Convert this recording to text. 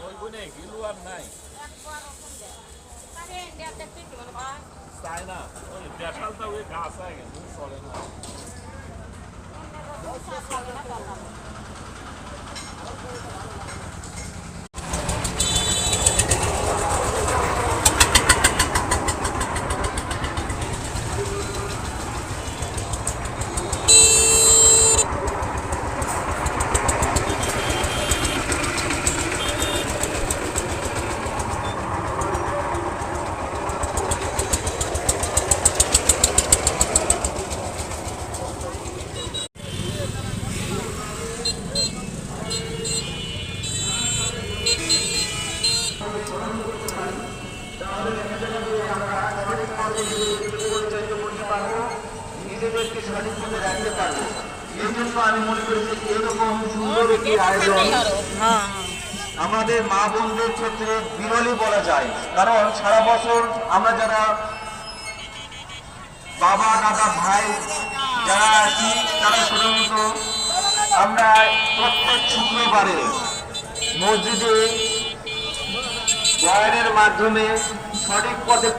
ওই গুনে গিলু আর নাই তাই না ওই বেশালটা ওই গাছ হয়ে গেছে চলে না নিজেদেরকে সঠিকভাবে রাখতে পারবো। এই জন্য আমি মনে করি যে এরকম সুন্দর একটি আয়োজন আমাদের মা বোনদের ক্ষেত্রে বিরলই বলা যায়। কারণ সারা বছর আমরা যারা বাবা দাদা ভাই যারা আছি তারা সাধারণত আমরা প্রত্যেক শুক্রবারে মসজিদে বয়ানের মাধ্যমে সঠিক পথে